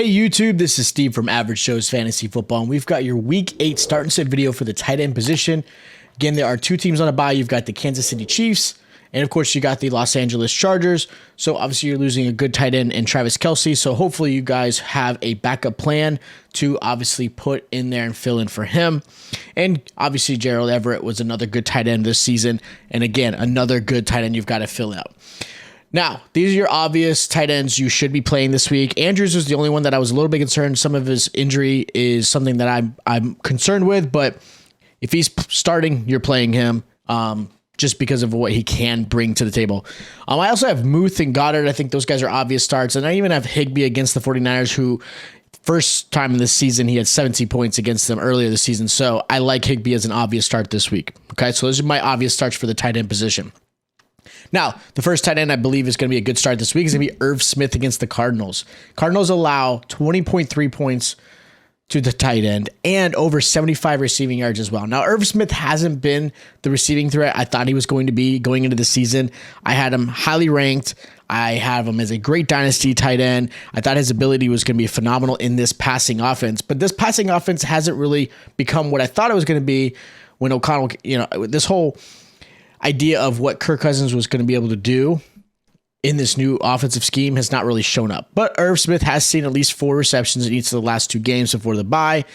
Hey YouTube, this is Steve from Average Shows Fantasy Football, and we've got your Week 8 start and sit video for the tight end position. Again, there are two teams on a bye. You've got the Kansas City Chiefs, and of course you got the Los Angeles Chargers. So obviously you're losing a good tight end in Travis Kelce, so hopefully you guys have a backup plan to obviously put in there and fill in for him. And obviously Gerald Everett was another good tight end this season, and again, another good tight end you've got to fill out. Now, these are your obvious tight ends you should be playing this week. Andrews was the only one that I was a little bit concerned. Some of his injury is something that I'm concerned with, but if he's starting, you're playing him just because of what he can bring to the table. I also have Muth and Goddard. I think those guys are obvious starts. And I even have Higbee against the 49ers, who first time in this season, he had 17 points against them earlier this season. So I like Higbee as an obvious start this week. Okay, so those are my obvious starts for the tight end position. Now, the first tight end I believe is going to be a good start this week is going to be Irv Smith against the Cardinals. Cardinals allow 20.3 points to the tight end and over 75 receiving yards as well. Now, Irv Smith hasn't been the receiving threat I thought he was going to be going into the season. I had him highly ranked. I have him as a great dynasty tight end. I thought his ability was going to be phenomenal in this passing offense, but this passing offense hasn't really become what I thought it was going to be when O'Connell, this whole idea of what Kirk Cousins was going to be able to do in this new offensive scheme has not really shown up. But Irv Smith has seen at least 4 receptions in each of the last 2 games before the bye.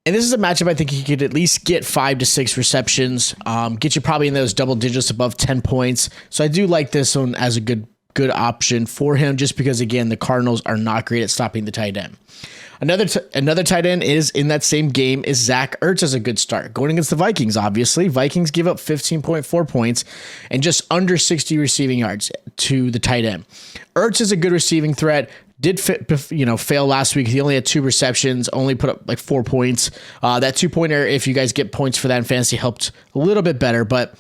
And this is a matchup I think he could at least get 5 to 6 receptions, get you probably in those double digits above 10 points. So I do like this one as a good option for him, just because, again, the Cardinals are not great at stopping the tight end. Another tight end is in that same game is Zach Ertz as a good start. Going against the Vikings, obviously. Vikings give up 15.4 points and just under 60 receiving yards to the tight end. Ertz is a good receiving threat. Did fail last week. He only had 2 receptions, only put up like 4 points. That 2-pointer, if you guys get points for that in fantasy, helped a little bit better. But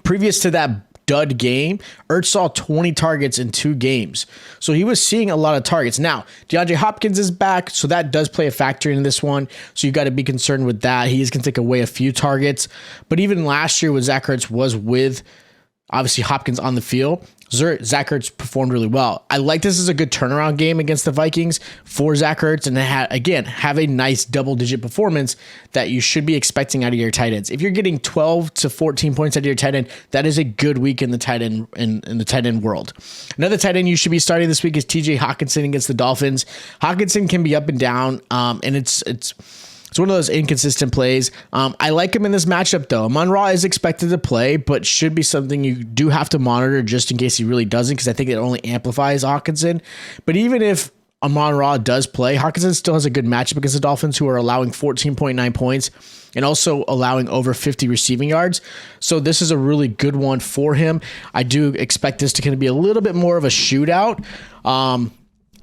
previous to that dud game, Ertz saw 20 targets in 2 games. So he was seeing a lot of targets. Now, DeAndre Hopkins is back, so that does play a factor in this one. So you got to be concerned with that. He is going to take away a few targets. But even last year when Zach Ertz was with, obviously, Hopkins on the field, Zach Ertz performed really well. I like this as a good turnaround game against the Vikings for Zach Ertz, and have a nice double-digit performance that you should be expecting out of your tight ends. If you're getting 12 to 14 points out of your tight end, that is a good week in the tight end in the tight end world. Another tight end you should be starting this week is TJ Hockenson against the Dolphins. Hockenson can be up and down, and it's one of those inconsistent plays. I like him in this matchup, though. Amon-Ra is expected to play, but should be something you do have to monitor just in case he really doesn't, because I think it only amplifies Hockenson. But even if Amon-Ra does play, Hockenson still has a good matchup against the Dolphins, who are allowing 14.9 points and also allowing over 50 receiving yards. So this is a really good one for him. I do expect this to kind of be a little bit more of a shootout.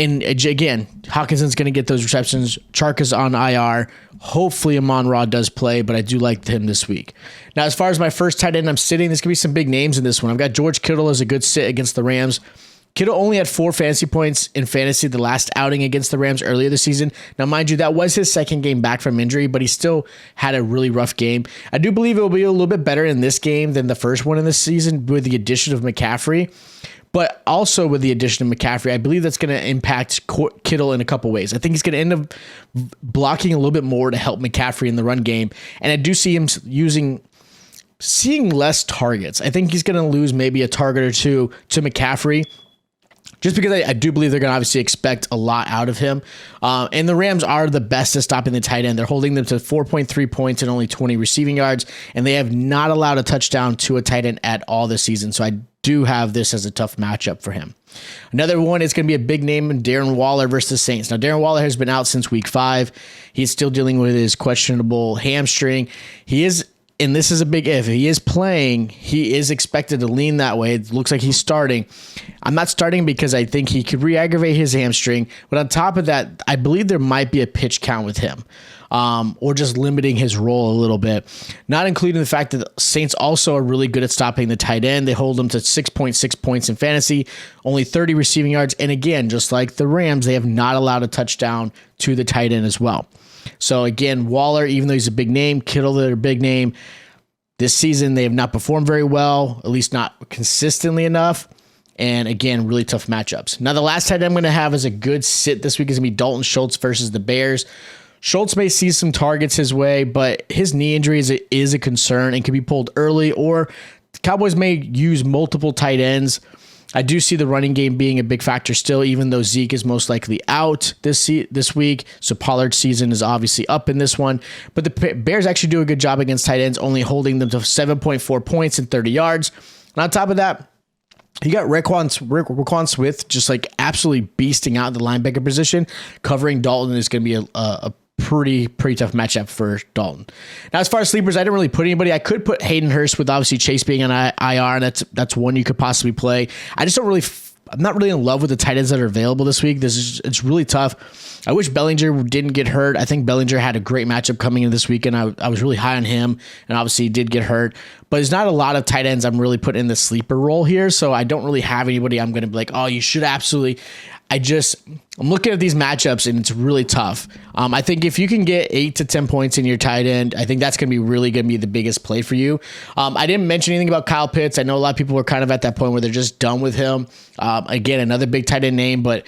And again, Hawkinson's going to get those receptions. Chark is on IR. Hopefully Amon-Ra does play, but I do like him this week. Now, as far as my first tight end I'm sitting, there's going to be some big names in this one. I've got George Kittle as a good sit against the Rams. Kittle only had 4 fantasy points in fantasy the last outing against the Rams earlier this season. Now, mind you, that was his second game back from injury, but he still had a really rough game. I do believe it will be a little bit better in this game than the first one in this season with the addition of McCaffrey. But also with the addition of McCaffrey, I believe that's going to impact Kittle in a couple ways. I think he's going to end up blocking a little bit more to help McCaffrey in the run game. And I do see him seeing less targets. I think he's going to lose maybe a target or 2 to McCaffrey, just because I do believe they're going to obviously expect a lot out of him. And the Rams are the best at stopping the tight end. They're holding them to 4.3 points and only 20 receiving yards. And they have not allowed a touchdown to a tight end at all this season. So I do have this as a tough matchup for him. Another one is going to be a big name in Darren Waller versus the Saints. Now, Darren Waller has been out since week 5. He's still dealing with his questionable hamstring. And this is a big if. He is playing. He is expected to lean that way. It looks like he's starting. I'm not starting because I think he could re-aggravate his hamstring. But on top of that, I believe there might be a pitch count with him, or just limiting his role a little bit. Not including the fact that the Saints also are really good at stopping the tight end. They hold them to 6.6 points in fantasy, only 30 receiving yards. And again, just like the Rams, they have not allowed a touchdown to the tight end as well. So again, Waller, even though he's a big name, Kittle, they're a big name. This season, they have not performed very well, at least not consistently enough. And again, really tough matchups. Now, the last tight end I'm going to have as a good sit this week is going to be Dalton Schultz versus the Bears. Schultz may see some targets his way, but his knee injury is a concern and can be pulled early, or the Cowboys may use multiple tight ends. I do see the running game being a big factor still, even though Zeke is most likely out this week. So Pollard's season is obviously up in this one. But the Bears actually do a good job against tight ends, only holding them to 7.4 points and 30 yards. And on top of that, you got Raekwon Smith just like absolutely beasting out the linebacker position. Covering Dalton is going to be a pretty tough matchup for Dalton. Now, as far as sleepers, I didn't really put anybody. I could put Hayden Hurst with obviously Chase being on IR, and that's one you could possibly play. I'm not really in love with the tight ends that are available this week. It's really tough. I wish Bellinger didn't get hurt. I think Bellinger had a great matchup coming in this week, and I was really high on him, and obviously he did get hurt. But there's not a lot of tight ends I'm really putting in the sleeper role here, so I don't really have anybody I'm going to be like, oh, you should absolutely. I'm looking at these matchups and it's really tough. I think if you can get 8 to 10 points in your tight end, I think that's going to be the biggest play for you. I didn't mention anything about Kyle Pitts. I know a lot of people are kind of at that point where they're just done with him. Again, another big tight end name, but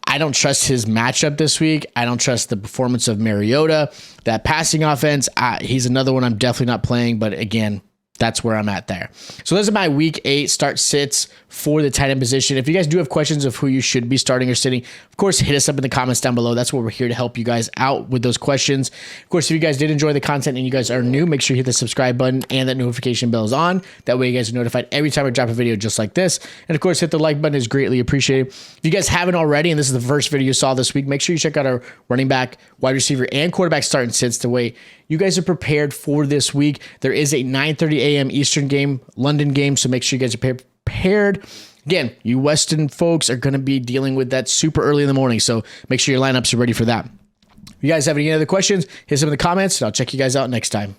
I don't trust his matchup this week. I don't trust the performance of Mariota, that passing offense. He's another one I'm definitely not playing, but again, that's where I'm at there. So those are my week 8 start sits for the tight end position. If you guys do have questions of who you should be starting or sitting, of course, hit us up in the comments down below. That's what we're here to help you guys out with those questions. Of course, if you guys did enjoy the content and you guys are new, make sure you hit the subscribe button and that notification bell is on. That way you guys are notified every time I drop a video just like this. And of course, hit the like button is greatly appreciated. If you guys haven't already, and this is the first video you saw this week, make sure you check out our running back, wide receiver, and quarterback starting sits the way you guys are prepared for this week. There is a 9:30 a.m. Eastern game, London game, so make sure you guys are prepared. Again, you Western folks are going to be dealing with that super early in the morning, so make sure your lineups are ready for that. If you guys have any other questions, hit us in the comments, and I'll check you guys out next time.